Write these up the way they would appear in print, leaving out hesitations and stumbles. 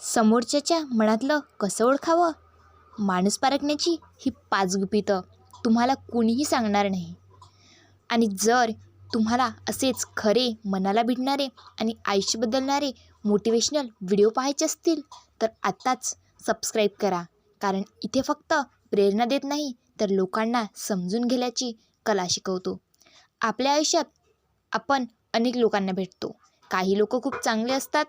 समोरच्याच्या मनातलं कसं ओळखावं? माणूस पारखण्याची ही 5 गुपितं तुम्हाला कुणीही सांगणार नाही. आणि जर तुम्हाला असेच खरे, मनाला भिडणारे आणि आयुष्य बदलणारे मोटिवेशनल व्हिडिओ पाहायचे असतील तर आत्ताच सबस्क्राईब करा. कारण इथे फक्त प्रेरणा देत नाही तर लोकांना समजून घेण्याची कला शिकवतो. आपल्या आयुष्यात आपण अनेक लोकांना भेटतो. काही लोक खूप चांगले असतात,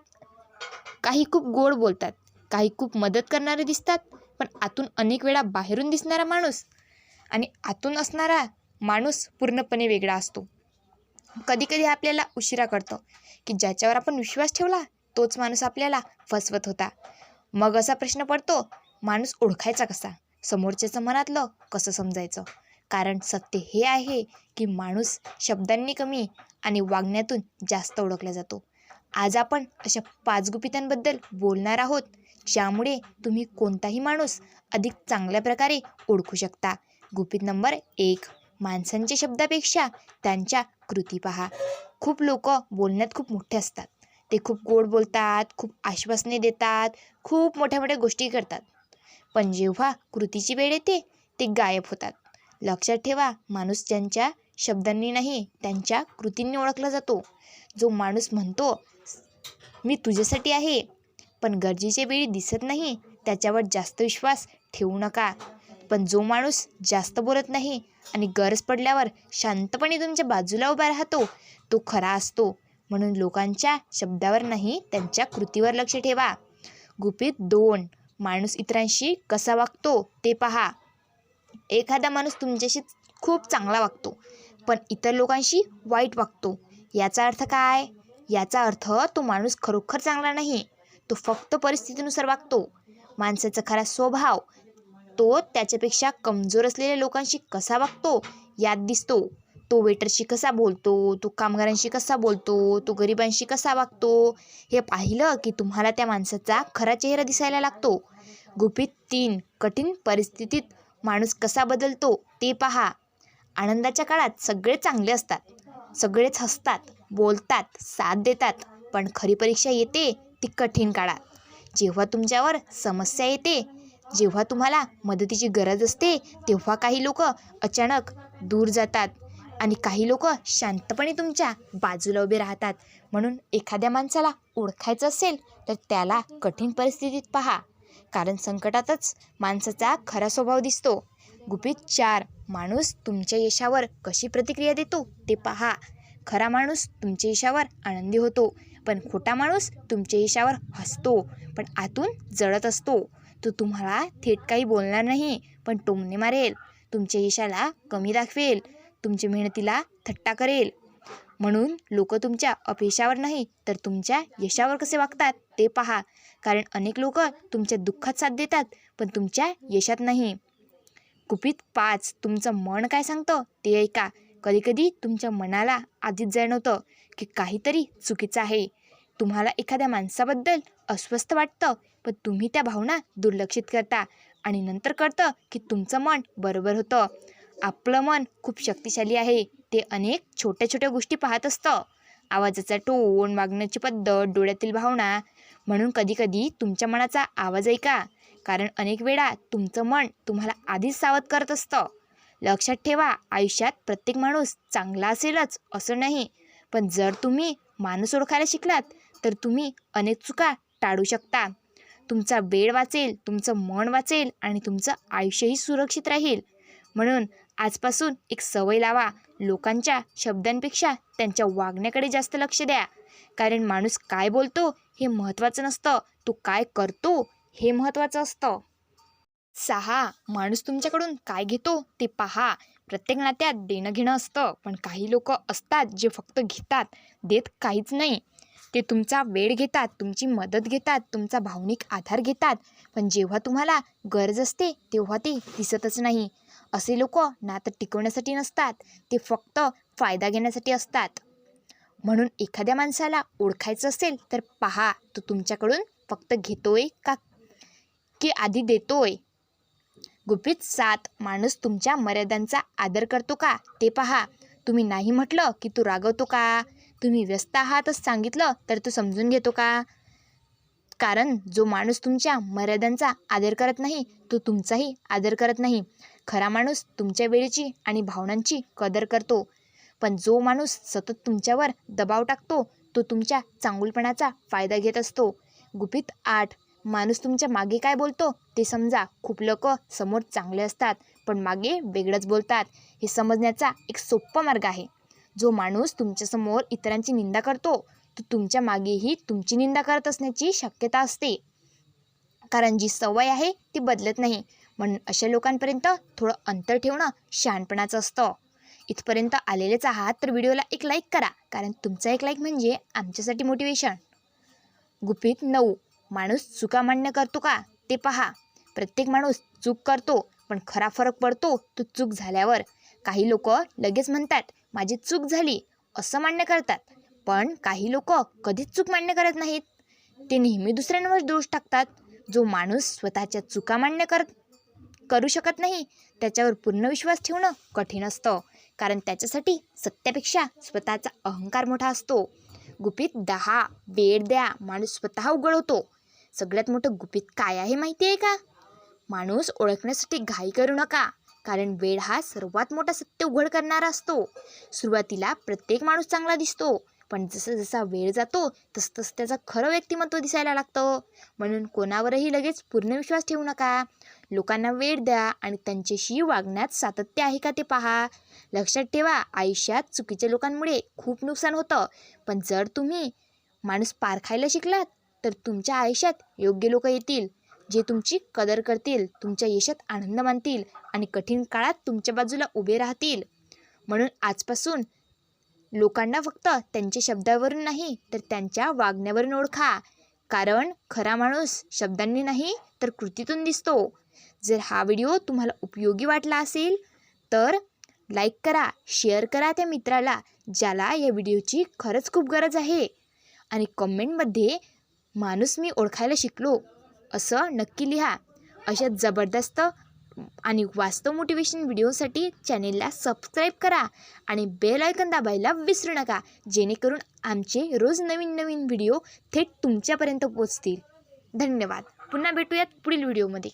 काही खूप गोड बोलतात, काही खूप मदत करणारे दिसतात, पण आतून अनेक वेळा बाहेरून दिसणारा माणूस आणि आतून असणारा माणूस पूर्णपणे वेगळा असतो. कधीकधी आपल्याला उशिरा कळतं की ज्याच्यावर आपण विश्वास ठेवला तोच माणूस आपल्याला फसवत होता. मग असा प्रश्न पडतो, माणूस ओळखायचा कसा? समोरच्याचं मनातलं कसं समजायचं? कारण सत्य हे आहे की माणूस शब्दांनी कमी आणि वागण्यातून जास्त ओळखला जातो. आज आपण अशा 5 गुपितांबद्दल बोलणार आहोत, ज्यामुळे तुम्ही कोणताही माणूस अधिक चांगल्या प्रकारे ओळखू शकता. गुपित नंबर 1, माणसांच्या शब्दापेक्षा त्यांच्या कृती पहा. खूप लोक बोलण्यात खूप मोठे असतात. ते खूप गोड बोलतात, खूप आश्वासने देतात, खूप मोठ्या मोठ्या गोष्टी करतात. पण जेव्हा कृतीची वेळ येते ते गायब होतात. लक्षात ठेवा, माणूस ज्यांच्या शब्दांनी नाही त्यांच्या कृतींनी ओळखला जातो. जो माणूस म्हणतो मी तुझ्यासाठी आहे पण गरजेच्या वेळी दिसत नाही, त्याच्यावर जास्त विश्वास ठेवू नका. पण जो माणूस जास्त बोलत नाही आणि गरज पडल्यावर शांतपणे तुमच्या बाजूला उभा राहतो तो खरा असतो. म्हणून लोकांच्या शब्दावर नाही त्यांच्या कृतीवर लक्ष ठेवा. गुपित 2, माणूस इतरांशी कसा वागतो ते पहा. एखादा माणूस तुमच्याशी खूप चांगला वागतो पण इतर लोकांशी वाईट वागतो. याचा अर्थ काय? याचा अर्थ तो माणूस खरोखर चांगला नाही, तो फक्त परिस्थितीनुसार वागतो. माणसाचा खरा स्वभाव तो त्याच्यापेक्षा कमजोर असलेल्या लोकांशी कसा वागतो यात दिसतो. तो वेटरशी कसा बोलतो, तो कामगारांशी कसा बोलतो, तो गरिबांशी कसा वागतो, हे पाहिलं की तुम्हाला त्या माणसाचा खरा चेहरा दिसायला लागतो. गुपित 3, कठीण परिस्थितीत माणूस कसा बदलतो ते पहा. आनंदाच्या काळात सगळे चांगले असतात, सगळेच हसतात, बोलतात, साथ देतात. पण खरी परीक्षा येते ती कठीण काळात. जेव्हा तुमच्यावर समस्या येते, जेव्हा तुम्हाला मदतीची गरज असते, तेव्हा काही लोक अचानक दूर जातात आणि काही लोक शांतपणे तुमच्या बाजूला उभे राहतात. म्हणून एखाद्या माणसाला ओळखायचं असेल तर त्याला कठीण परिस्थितीत पहा, कारण संकटातच माणसाचा खरा स्वभाव दिसतो. गुपित 4, माणूस तुमच्या यशावर कशी प्रतिक्रिया देतो ते पहा. खरा माणूस तुमच्या यशावर आनंदी होतो, पण खोटा माणूस तुमच्या यशावर हसतो पण आतून जळत असतो. तो तुम्हाला थेट काही बोलणार नाही पण टोमणे मारेल, तुमच्या यशाला कमी दाखवेल, तुमच्या मेहनतीला थट्टा करेल. म्हणून लोक तुमच्या अपयशावर नाही तर तुमच्या यशावर कसे वागतात ते पहा. कारण अनेक लोक तुमच्या दुःखात साथ देतात पण तुमच्या यशात नाही. गुपित 5, तुमचं मन काय सांगतं ते ऐका. कधीकधी तुमच्या मनाला आधीच जाणवतं की काहीतरी चुकीचं आहे. तुम्हाला एखाद्या माणसाबद्दल अस्वस्थ वाटतं पण तुम्ही त्या भावना दुर्लक्षित करता आणि नंतर कळतं की तुमचं मन बरोबर होतं. आपलं मन खूप शक्तिशाली आहे, ते अनेक छोट्या छोट्या गोष्टी पाहत असतं. आवाजाचा टोन, वागण्याची पद्धत, डोळ्यातील भावना. म्हणून कधीकधी तुमच्या मनाचा आवाज ऐका, कारण अनेक वेळा तुमचं मन तुम्हाला आधीच सावध करत असतं. लक्षात ठेवा, आयुष्यात प्रत्येक माणूस चांगला असेलच असं नाही, पण जर तुम्ही माणूस ओळखायला शिकलात तर तुम्ही अनेक चुका टाळू शकता. तुमचा वेळ वाचेल, तुमचं मन वाचेल आणि तुमचं आयुष्यही सुरक्षित राहील. म्हणून आजपासून एक सवय लावा, लोकांच्या शब्दांपेक्षा त्यांच्या वागण्याकडे जास्त लक्ष द्या. कारण माणूस काय बोलतो हे महत्त्वाचं नसतं, तो काय करतो हे महत्त्वाचं असतं. 6, माणूस तुमच्याकडून काय घेतो ते पहा. प्रत्येक नात्यात देणं घेणं असतं, पण काही लोक असतात जे फक्त घेतात, देत काहीच नाही. ते तुमचा वेळ घेतात, तुमची मदत घेतात, तुमचा भावनिक आधार घेतात, पण जेव्हा तुम्हाला गरज असते तेव्हा ते दिसतच नाही. असे लोक नातं टिकवण्यासाठी नसतात, ते फक्त फायदा घेण्यासाठी असतात. म्हणून एखाद्या माणसाला ओळखायचं असेल तर पहा, तो तुमच्याकडून फक्त घेतोय का की आधी देतोय. गुपित 7, माणूस तुमच्या मर्यादांचा आदर करतो का ते पहा. तुम्ही नाही म्हटलं की तो रागवतो का? तुम्ही व्यस्त आहातच सांगितलं तर तो समजून घेतो का? कारण जो माणूस तुमच्या मर्यादांचा आदर करत नाही तो तुमचाही आदर करत नाही. खरा माणूस तुमच्या वेळेची आणि भावनांची कदर करतो. पण जो माणूस सतत तुमच्यावर दबाव टाकतो तो तुमच्या चांगुलपणाचा फायदा घेत असतो. गुपित 8. माणूस तुमच्या मागे काय बोलतो ते समजा. खूप लोक समोर चांगले असतात पण मागे वेगळंच बोलतात. हे समजण्याचा एक सोपा मार्ग आहे. जो माणूस तुमच्यासमोर इतरांची निंदा करतो तो तुमच्या मागेही तुमची निंदा करत असण्याची शक्यता असते. कारण जी सवय आहे ती बदलत नाही. म्हणून अशा लोकांपर्यंत थोडं अंतर ठेवणं शहाणपणाचं असतं. इथपर्यंत आलेलेच आहात तर व्हिडिओला एक लाईक करा, कारण तुमचा एक लाईक म्हणजे आमच्यासाठी मोटिवेशन. गुपित 9. माणूस चुका मान्य करतो का ते पहा. प्रत्येक माणूस चूक करतो पण खरा फरक पडतो तो चूक झाल्यावर. काही लोक लगेच म्हणतात माझी चूक झाली असं मान्य करतात, पण काही लोक कधीच चूक मान्य करत नाहीत. ते नेहमी दुसऱ्यांवर दोष टाकतात. जो माणूस स्वतःच्या चुका मान्य करू शकत नाही त्याच्यावर पूर्ण विश्वास ठेवणं कठीण असतं, कारण त्याच्यासाठी सत्यापेक्षा स्वतःचा अहंकार मोठा असतो. गुपित 10. वेळ द्या, माणूस स्वतः उघड होतो. सगळ्यात मोठं गुपित काय आहे माहिती आहे का? माणूस ओळखण्यासाठी घाई करू नका, कारण वेळ हा सर्वात मोठा सत्य उघड करणारा असतो. सुरुवातीला प्रत्येक माणूस चांगला दिसतो, पण जसा जसा वेळ जातो तसं त्याचं खरं व्यक्तिमत्व दिसायला लागतं. म्हणून कोणावरही लगेच पूर्ण विश्वास ठेवू नका. लोकांना वेळ द्या आणि त्यांच्याशी वागण्यात सातत्य आहे का ते पहा. लक्षात ठेवा, आयुष्यात चुकीच्या लोकांमुळे खूप नुकसान होतं, पण जर तुम्ही माणूस पारखायला शिकलात तर तुमच्या आयुष्यात योग्य लोक येतील, जे तुमची कदर करतील, तुमच्या यशात आनंद मानतील आणि कठीण काळात तुमच्या बाजूला उभे राहतील. म्हणून आजपासून लोकांना फक्त त्यांच्या शब्दावरून नाही तर त्यांच्या वागण्यावरून ओळखा, कारण खरा माणूस शब्दांनी नाही तर कृतीतून दिसतो. जर हा व्हिडिओ तुम्हाला उपयोगी वाटला असेल तर लाईक करा, शेअर करा त्या मित्राला ज्याला या व्हिडिओची खरंच खूप गरज आहे, आणि कमेंटमध्ये माणूस मी ओळखायला शिकलो असं नक्की लिहा. अशा जबरदस्त आणि वास्तव मोटिवेशन व्हिडिओसाठी चॅनेलला सबस्क्राईब करा आणि बेल आयकॉन दाबायला विसरू नका, जेणेकरून आमचे रोज नवीन नवीन व्हिडिओ थेट तुमच्यापर्यंत पोहोचतील. धन्यवाद. पुन्हा भेटूयात पुढील व्हिडिओमध्ये.